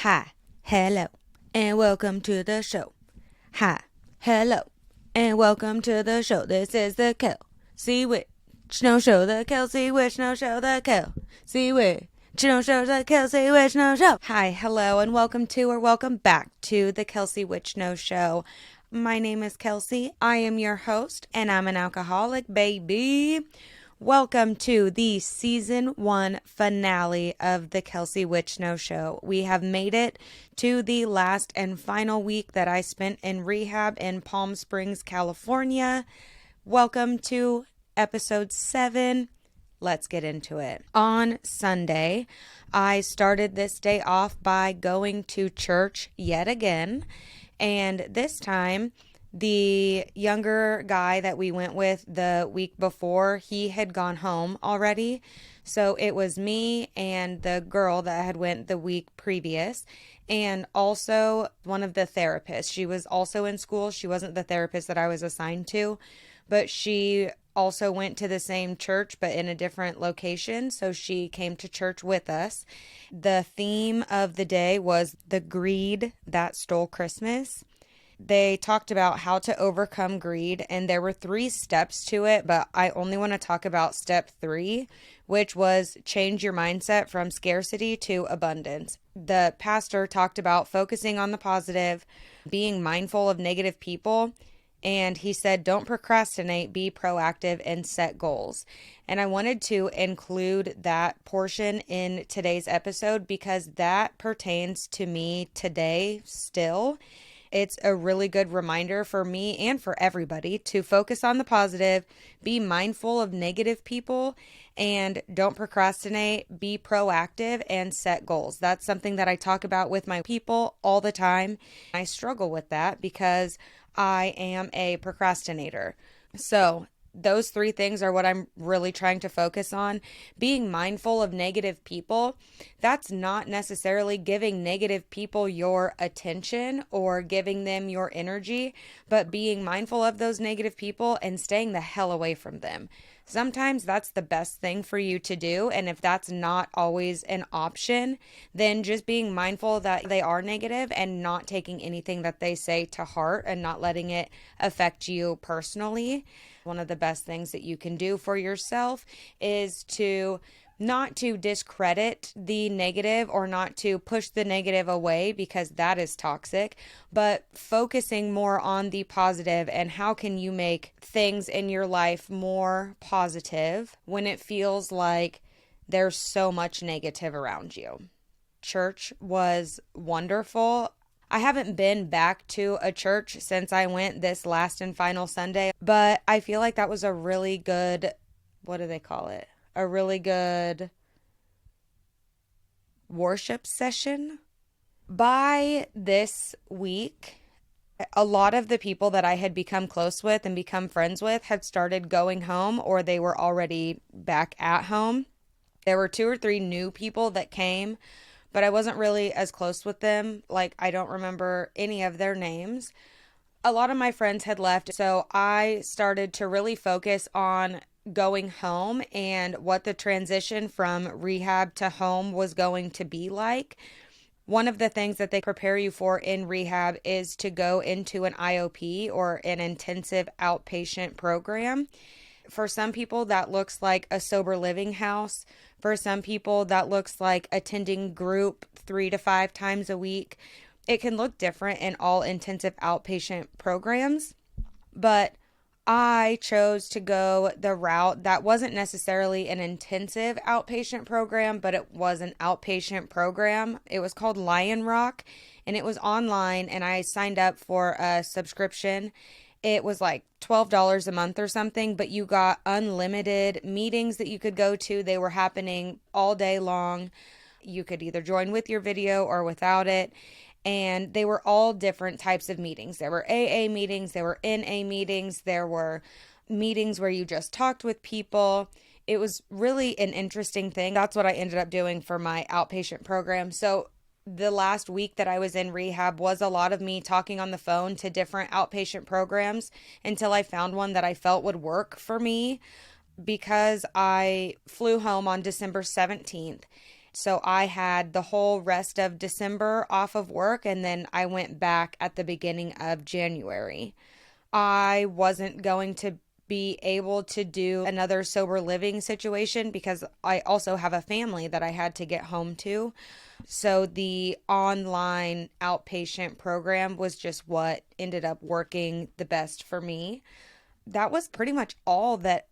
Hi, hello, and welcome to the show. Hi, hello, and welcome to the show. This is the Kelsey Witch No Show, the Kelsey Witch No Show, the Kelsey Witch No Show, the Kelsey Witch No Show. Hi, hello, and welcome to or welcome back to the Kelsey Witch No Show. My name is Kelsey. I am your host, and I'm an alcoholic, baby. Welcome to the season 1 finale of the Kelsey Witch No Show. We have made it to the last and final week that I spent in rehab in Palm Springs, California. Welcome to episode 7. Let's get into it. On Sunday, I started this day off by going to church yet again, and this time the younger guy that we went with the week before, he had gone home already. So it was me and the girl that had went the week previous, and also one of the therapists. She was also in school. She wasn't the therapist that I was assigned to, but she also went to the same church but in a different location. So she came to church with us. The theme of the day was the greed that stole Christmas. They talked about how to overcome greed, and there were 3 steps to it, but I only want to talk about step 3, which was change your mindset from scarcity to abundance. The pastor talked about focusing on the positive, being mindful of negative people, and he said, don't procrastinate, be proactive, and set goals. And I wanted to include that portion in today's episode because that pertains to me today still. It's a really good reminder for me and for everybody to focus on the positive, be mindful of negative people, and don't procrastinate, be proactive, and set goals. That's something that I talk about with my people all the time. I struggle with that because I am a procrastinator. So those 3 things are what I'm really trying to focus on. Being mindful of negative people, that's not necessarily giving negative people your attention or giving them your energy, but being mindful of those negative people and staying the hell away from them. Sometimes that's the best thing for you to do. And if that's not always an option, then just being mindful that they are negative and not taking anything that they say to heart and not letting it affect you personally. One of the best things that you can do for yourself is to not to discredit the negative or not to push the negative away because that is toxic, but focusing more on the positive and how can you make things in your life more positive when it feels like there's so much negative around you. Church was wonderful. I haven't been back to a church since I went this last and final Sunday, but I feel like that was a really good, what do they call it? A really good worship session. By this week, a lot of the people that I had become close with and become friends with had started going home or they were already back at home. There were 2 or 3 new people that came, but I wasn't really as close with them. Like, I don't remember any of their names. A lot of my friends had left, so I started to really focus on going home and what the transition from rehab to home was going to be like. One of the things that they prepare you for in rehab is to go into an IOP or an intensive outpatient program. For some people, that looks like a sober living house. For some people, that looks like attending group 3 to 5 times a week. It can look different in all intensive outpatient programs, but I chose to go the route that wasn't necessarily an intensive outpatient program, but it was an outpatient program. It was called Lion Rock, and it was online, and I signed up for a subscription. It was like $12 a month or something, but you got unlimited meetings that you could go to. They were happening all day long. You could either join with your video or without it. And they were all different types of meetings. There were AA meetings, there were NA meetings, there were meetings where you just talked with people. It was really an interesting thing. That's what I ended up doing for my outpatient program. So the last week that I was in rehab was a lot of me talking on the phone to different outpatient programs until I found one that I felt would work for me because I flew home on December 17th. So I had the whole rest of December off of work, and then I went back at the beginning of January. I wasn't going to be able to do another sober living situation because I also have a family that I had to get home to. So the online outpatient program was just what ended up working the best for me. That was pretty much all that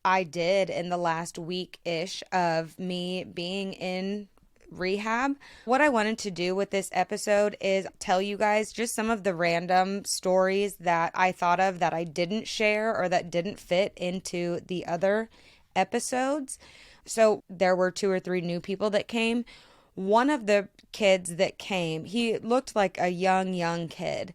I did in the last week ish of me being in rehab. What I wanted to do with this episode is tell you guys just some of the random stories that I thought of that I didn't share or that didn't fit into the other episodes. So there were 2 or 3 new people that came. One of the kids that came, he looked like a young kid,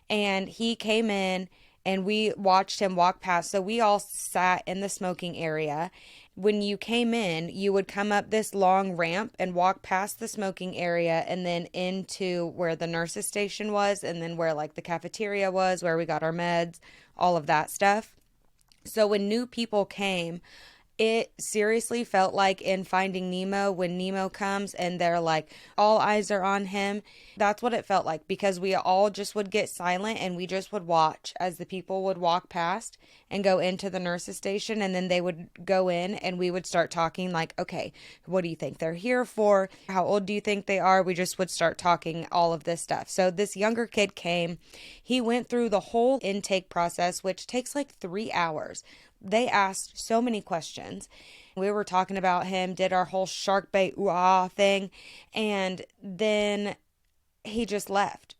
and he came in and we watched him walk past. So we all sat in the smoking area. When you came in, you would come up this long ramp and walk past the smoking area and then into where the nurse's station was, and then where like the cafeteria was, where we got our meds, all of that stuff. So when new people came, it seriously felt like in Finding Nemo when Nemo comes and they're like, all eyes are on him. That's what it felt like, because we all just would get silent and we just would watch as the people would walk past and go into the nurse's station, and then they would go in and we would start talking like, okay, what do you think they're here for? How old do you think they are? We just would start talking all of this stuff. So this younger kid came. He went through the whole intake process, which takes like 3 hours. They asked so many questions. We were talking about him, did our whole shark bait ooh thing, and then he just left.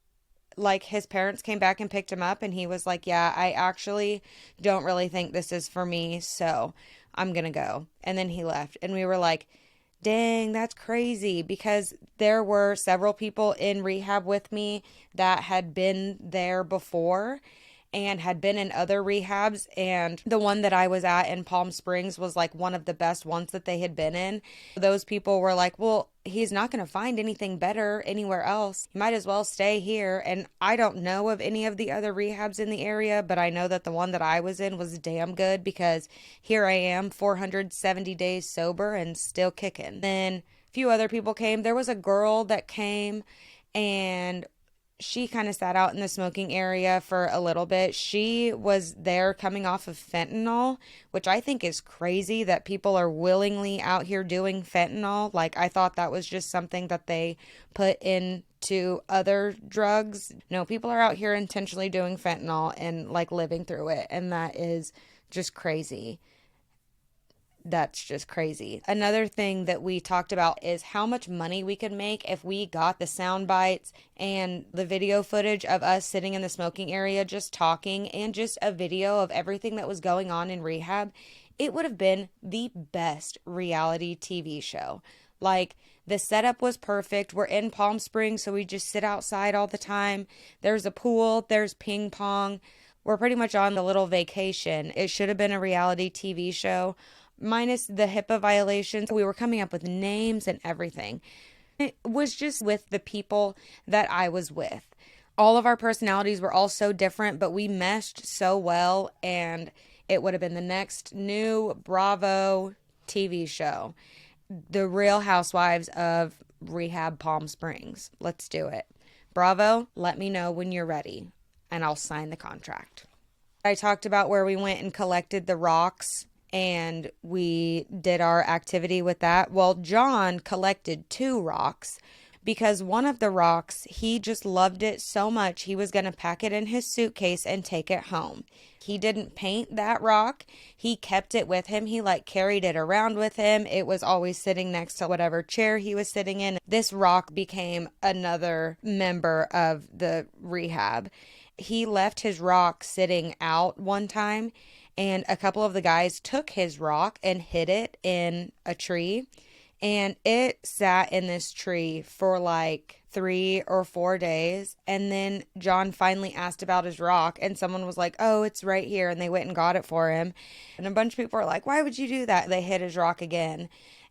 Like his parents came back and picked him up, and he was like, yeah, I actually don't really think this is for me, so I'm gonna go. And then he left, and we were like, dang, that's crazy, because there were several people in rehab with me that had been there before and had been in other rehabs, and the one that I was at in Palm Springs was like one of the best ones that they had been in. Those people were like, well, he's not going to find anything better anywhere else. He might as well stay here. And I don't know of any of the other rehabs in the area, but I know that the one that I was in was damn good, because here I am 470 days sober and still kicking. Then a few other people came. There was a girl that came, and she kind of sat out in the smoking area for a little bit. She was there coming off of fentanyl, which I think is crazy that people are willingly out here doing fentanyl. Like, I thought that was just something that they put into other drugs. No, people are out here intentionally doing fentanyl and like living through it. And that is just crazy. That's just crazy. Another thing that we talked about is how much money we could make if we got the sound bites and the video footage of us sitting in the smoking area just talking, and just a video of everything that was going on in rehab. It would have been the best reality TV show. Like, the setup was perfect. We're in Palm Springs, so we just sit outside all the time. There's a pool, there's ping pong. We're pretty much on the little vacation. It should have been a reality TV show. Minus the HIPAA violations, we were coming up with names and everything. It was just with the people that I was with. All of our personalities were all so different, but we meshed so well, and it would have been the next new Bravo TV show. The Real Housewives of Rehab Palm Springs. Let's do it. Bravo, let me know when you're ready, and I'll sign the contract. I talked about where we went and collected the rocks, and we did our activity with that. Well, John collected 2 rocks, because one of the rocks, he just loved it so much, he was going to pack it in his suitcase and take it home. He didn't paint that rock. He kept it with him. He like carried it around with him. It was always sitting next to whatever chair he was sitting in. This rock became another member of the rehab. He left his rock sitting out one time, and a couple of the guys took his rock and hid it in a tree, and it sat in this tree for like 3 or 4 days. And then John finally asked about his rock, and someone was like, oh, it's right here, and they went and got it for him. And a bunch of people were like, why would you do that? They hid his rock again.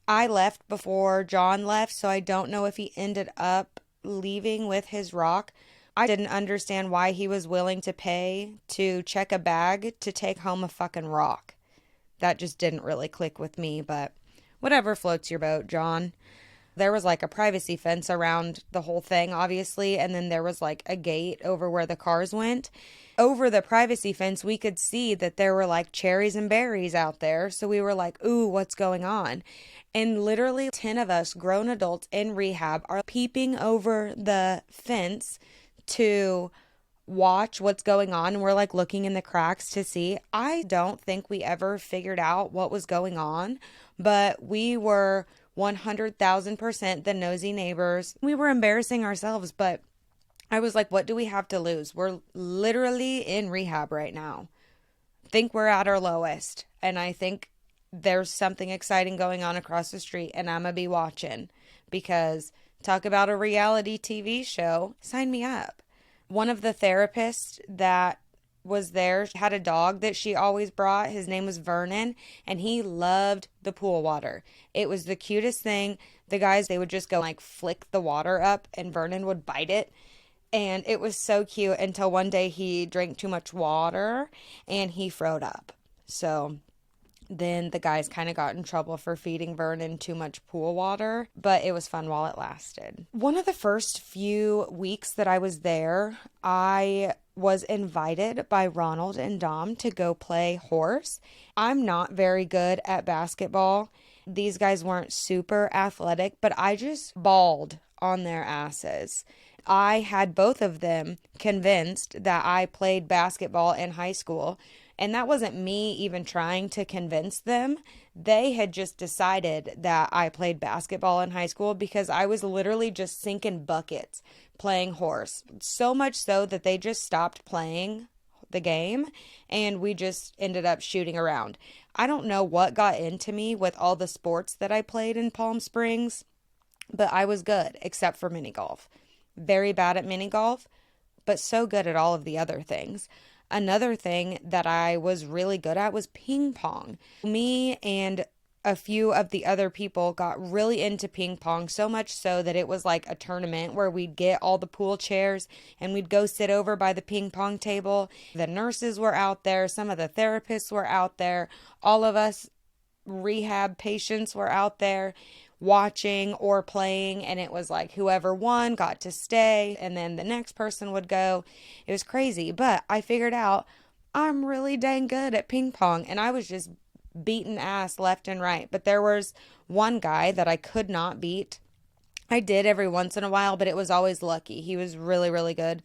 I left before John left, so I don't know if he ended up leaving with his rock. I didn't understand why he was willing to pay to check a bag to take home a fucking rock. That just didn't really click with me, but whatever floats your boat, John. There was like a privacy fence around the whole thing, obviously, and then there was like a gate over where the cars went. Over the privacy fence, we could see that there were like cherries and berries out there. So we were like, ooh, what's going on? And literally 10 of us grown adults in rehab are peeping over the fence to watch what's going on. And we're like looking in the cracks to see. I don't think we ever figured out what was going on, but we were 100,000% the nosy neighbors. We were embarrassing ourselves, but I was like, what do we have to lose? We're literally in rehab right now. Think we're at our lowest. And I think there's something exciting going on across the street, and I'm going to be watching because talk about a reality TV show. Sign me up. One of the therapists that was there had a dog that she always brought. His name was Vernon, and he loved the pool water. It was the cutest thing. The guys, they would just go like flick the water up, and Vernon would bite it. And it was so cute until one day he drank too much water and he froed up. So then the guys kind of got in trouble for feeding Vernon too much pool water, but it was fun while it lasted. One of the first few weeks that I was there, I was invited by Ronald and Dom to go play horse. I'm not very good at basketball. These guys weren't super athletic, but I just bawled on their asses. I had both of them convinced that I played basketball in high school. And that wasn't me even trying to convince them. They had just decided that I played basketball in high school because I was literally just sinking buckets playing horse. So much so that they just stopped playing the game and we just ended up shooting around. I don't know what got into me with all the sports that I played in Palm Springs, but I was good except for mini golf. Very bad at mini golf, but so good at all of the other things. Another thing that I was really good at was ping pong. Me and a few of the other people got really into ping pong, so much so that it was like a tournament where we'd get all the pool chairs and we'd go sit over by the ping pong table. The nurses were out there, some of the therapists were out there, all of us rehab patients were out there watching or playing, and it was like whoever won got to stay and then the next person would go. It was crazy, but I figured out I'm really dang good at ping pong, and I was just beating ass left and right. But there was one guy that I could not beat. I did every once in a while, but it was always lucky. He was really, really good.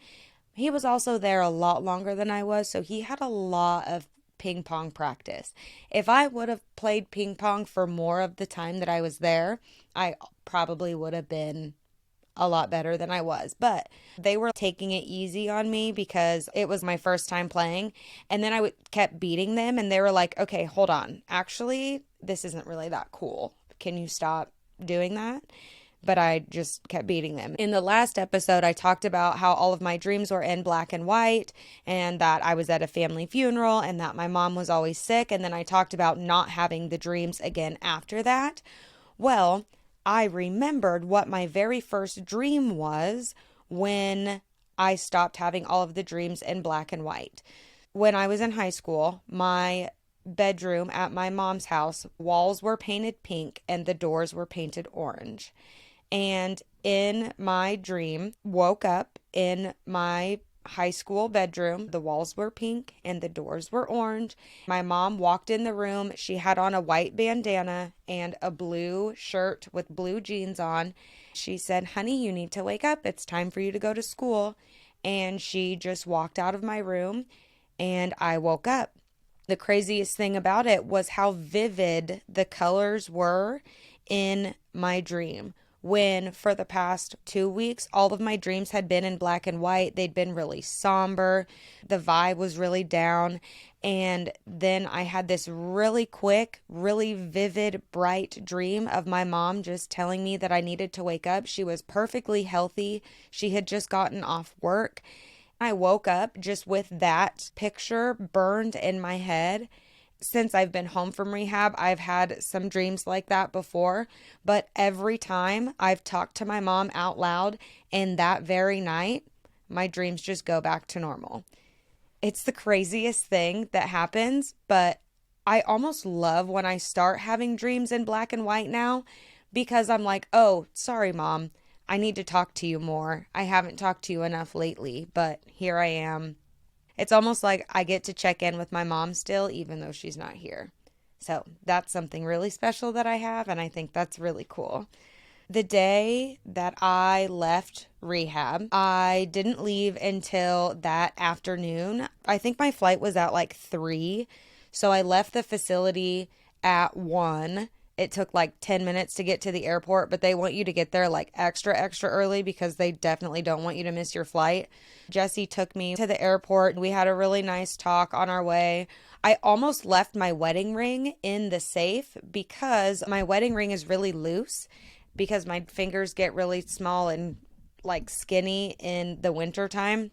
He was also there a lot longer than I was, so he had a lot of ping pong practice. If I would have played ping pong for more of the time that I was there, I probably would have been a lot better than I was. But they were taking it easy on me because it was my first time playing. And then kept beating them and they were like, okay, hold on. Actually, this isn't really that cool. Can you stop doing that? But I just kept beating them. In the last episode, I talked about how all of my dreams were in black and white and that I was at a family funeral and that my mom was always sick. And then I talked about not having the dreams again after that. Well, I remembered what my very first dream was when I stopped having all of the dreams in black and white. When I was in high school, my bedroom at my mom's house, walls were painted pink and the doors were painted orange. And in my dream, woke up in my high school bedroom. The walls were pink and the doors were orange. My mom walked in the room. She had on a white bandana and a blue shirt with blue jeans on. She said, honey, you need to wake up. It's time for you to go to school. And she just walked out of my room and I woke up. The craziest thing about it was how vivid the colors were in my dream. When for the past 2 weeks, all of my dreams had been in black and white. They'd been really somber. The vibe was really down. And then I had this really quick, really vivid, bright dream of my mom just telling me that I needed to wake up. She was perfectly healthy. She had just gotten off work. I woke up just with that picture burned in my head. Since I've been home from rehab, I've had some dreams like that before, but every time I've talked to my mom out loud, and that very night, my dreams just go back to normal. It's the craziest thing that happens, but I almost love when I start having dreams in black and white now, because I'm like, oh, sorry, mom. I need to talk to you more. I haven't talked to you enough lately, but here I am. It's almost like I get to check in with my mom still, even though she's not here. So that's something really special that I have, and I think that's really cool. The day that I left rehab, I didn't leave until that afternoon. I think my flight was at like 3. So I left the facility at 1. It took like 10 minutes to get to the airport, but they want you to get there like extra early because they definitely don't want you to miss your flight. Jesse took me to the airport. We had a really nice talk on our way. I almost left my wedding ring in the safe because my wedding ring is really loose because my fingers get really small and like skinny in the winter time.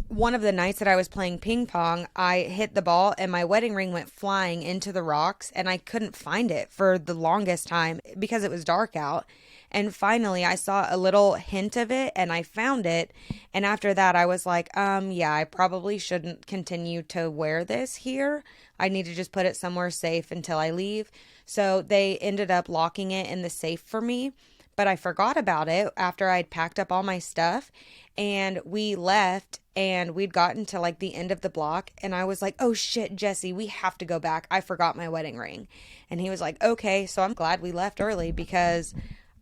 One of the nights that I was playing ping pong, I hit the ball and my wedding ring went flying into the rocks and I couldn't find it for the longest time because it was dark out. And finally I saw a little hint of it and I found it. And after that I was like, yeah, I probably shouldn't continue to wear this here. I need to just put it somewhere safe until I leave. So they ended up locking it in the safe for me. But I forgot about it after I'd packed up all my stuff and we left and we'd gotten to like the end of the block and I was like, oh shit, Jesse, we have to go back. I forgot my wedding ring. And he was like, okay. So I'm glad we left early because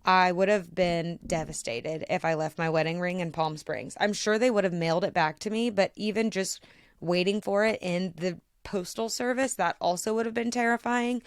I would have been devastated if I left my wedding ring in Palm Springs. I'm sure they would have mailed it back to me, but even just waiting for it in the postal service, that also would have been terrifying.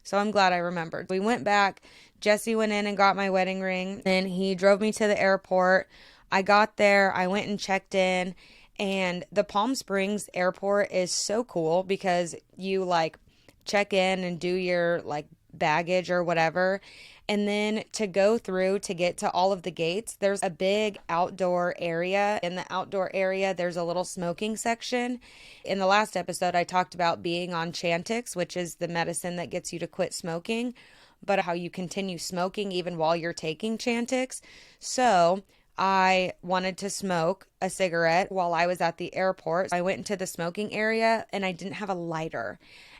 So I'm glad I remembered. We went back. Jesse went in and got my wedding ring. Then he drove me to the airport. I got there. I went and checked in. And the Palm Springs airport is so cool because you like check in and do your like baggage or whatever. And then to go through to get to all of the gates, there's a big outdoor area. In the outdoor area, there's a little smoking section. In the last episode, I talked about being on Chantix, which is the medicine that gets you to quit smoking, but how you continue smoking even while you're taking Chantix. So I wanted to smoke a cigarette while I was at the airport. I went into the smoking area and I didn't have a lighter.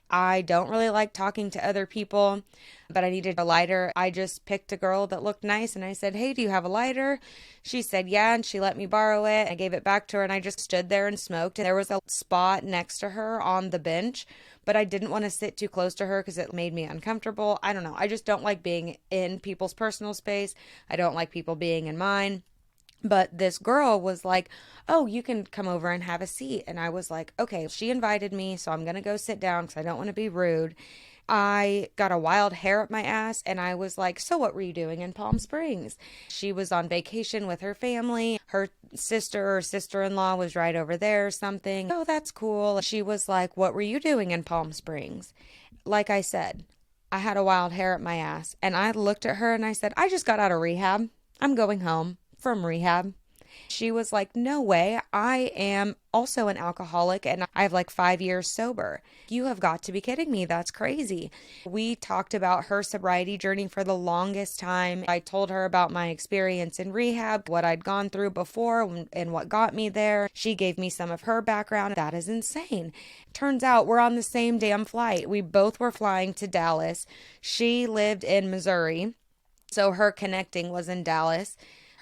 I don't really like talking to other people, but I needed a lighter. I just picked a girl that looked nice and I said, hey, do you have a lighter? She said, yeah, and she let me borrow it. I gave it back to her and I just stood there and smoked. And there was a spot next to her on the bench, but I didn't want to sit too close to her because it made me uncomfortable. I don't know. I just don't like being in people's personal space. I don't like people being in mine. But this girl was like, oh, you can come over and have a seat. And I was like, okay, she invited me, so I'm going to go sit down because I don't want to be rude. I got a wild hair up my ass and I was like, so what were you doing in Palm Springs? She was on vacation with her family. Her sister or sister-in-law was right over there or something. Oh, that's cool. She was like, what were you doing in Palm Springs? Like I said, I had a wild hair up my ass and I looked at her and I said, I just got out of rehab. I'm going home from rehab. She was like, no way. I am also an alcoholic and I have like 5 years sober. You have got to be kidding me. That's crazy. We talked about her sobriety journey for the longest time. I told her about my experience in rehab, what I'd gone through before and what got me there. She gave me some of her background. That is insane. Turns out we're on the same damn flight. We both were flying to Dallas. She lived in Missouri, so her connecting was in Dallas.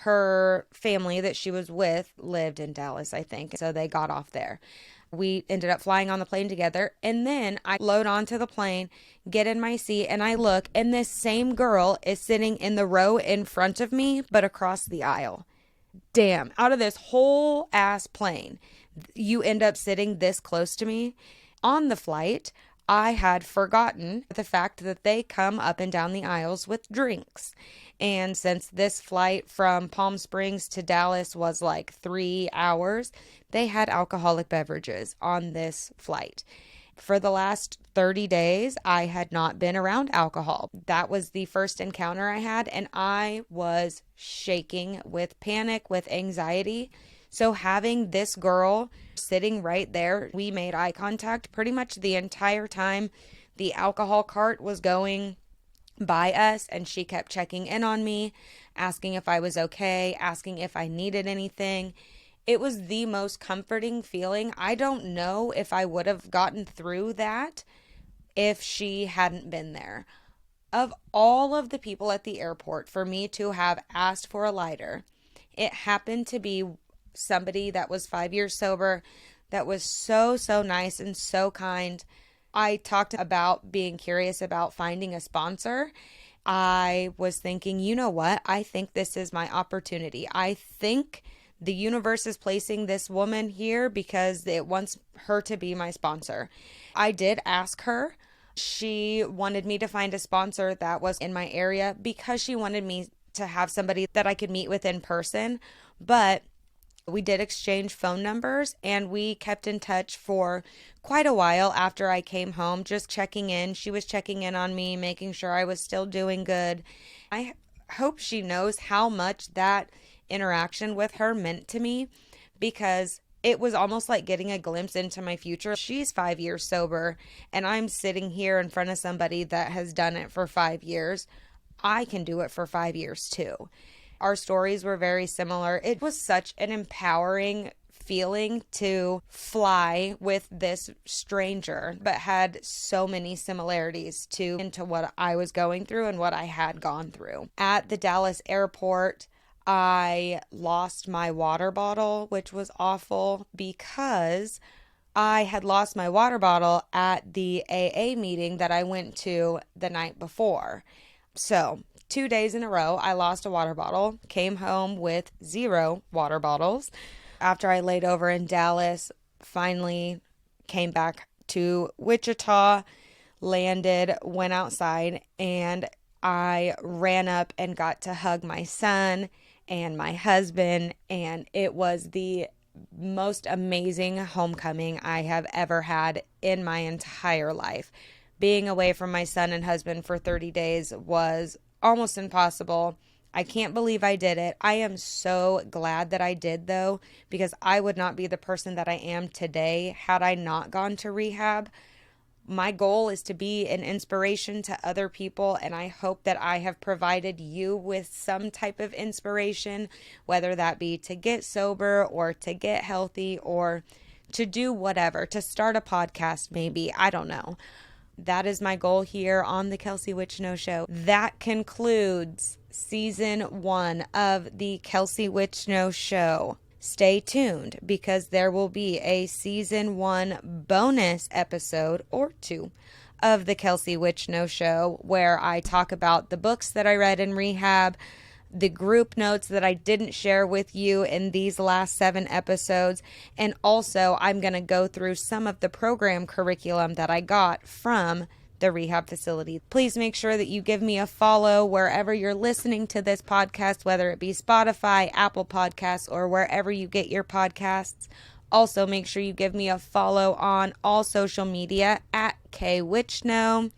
Her family that she was with lived in Dallas, I think. So they got off there. We ended up flying on the plane together. And then I load onto the plane, get in my seat, and I look, and this same girl is sitting in the row in front of me, but across the aisle. Damn, out of this whole ass plane, you end up sitting this close to me. On the flight, I had forgotten the fact that they come up and down the aisles with drinks. And since this flight from Palm Springs to Dallas was like 3 hours, they had alcoholic beverages on this flight. For the last 30 days, I had not been around alcohol. That was the first encounter I had, and I was shaking with panic, with anxiety. So having this girl sitting right there, we made eye contact pretty much the entire time the alcohol cart was going by us, and she kept checking in on me, asking if I was okay, asking if I needed anything. It was the most comforting feeling. I don't know if I would have gotten through that if she hadn't been there. Of all of the people at the airport, for me to have asked for a lighter, it happened to be somebody that was 5 years sober, that was so, so nice and so kind. I talked about being curious about finding a sponsor. I was thinking, you know what? I think this is my opportunity. I think the universe is placing this woman here because it wants her to be my sponsor. I did ask her. She wanted me to find a sponsor that was in my area because she wanted me to have somebody that I could meet with in person. But we did exchange phone numbers and we kept in touch for quite a while after I came home, just checking in. She was checking in on me, making sure I was still doing good. I hope she knows how much that interaction with her meant to me because it was almost like getting a glimpse into my future. She's 5 years sober, and I'm sitting here in front of somebody that has done it for 5 years. I can do it for 5 years too. Our stories were very similar. It was such an empowering feeling to fly with this stranger, but had so many similarities into what I was going through and what I had gone through. At the Dallas airport, I lost my water bottle, which was awful because I had lost my water bottle at the AA meeting that I went to the night before. So, 2 days in a row, I lost a water bottle, came home with 0 water bottles. After I laid over in Dallas, finally came back to Wichita, landed, went outside, and I ran up and got to hug my son and my husband, and it was the most amazing homecoming I have ever had in my entire life. Being away from my son and husband for 30 days was almost impossible. I can't believe I did it. I am so glad that I did, though, because I would not be the person that I am today had I not gone to rehab. My goal is to be an inspiration to other people, and I hope that I have provided you with some type of inspiration, whether that be to get sober or to get healthy or to do whatever, to start a podcast maybe. I don't know. That is my goal here on the Kelsey Wichno Show. That concludes season 1 of the Kelsey Wichno Show. Stay tuned because there will be a season 1 bonus episode or 2 of the Kelsey Wichno Show where I talk about the books that I read in rehab, the group notes that I didn't share with you in these last 7 episodes, and also I'm going to go through some of the program curriculum that I got from the rehab facility. Please make sure that you give me a follow wherever you're listening to this podcast, whether it be Spotify, Apple Podcasts, or wherever you get your podcasts. Also, make sure you give me a follow on all social media at KWichno.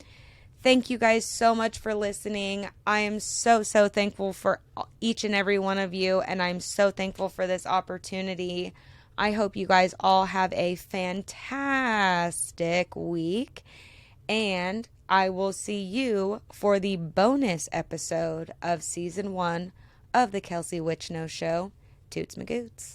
Thank you guys so much for listening. I am so, so thankful for each and every one of you, and I'm so thankful for this opportunity. I hope you guys all have a fantastic week, and I will see you for the bonus episode of season 1 of the Kelsey Wichno Show. Toots Magoots.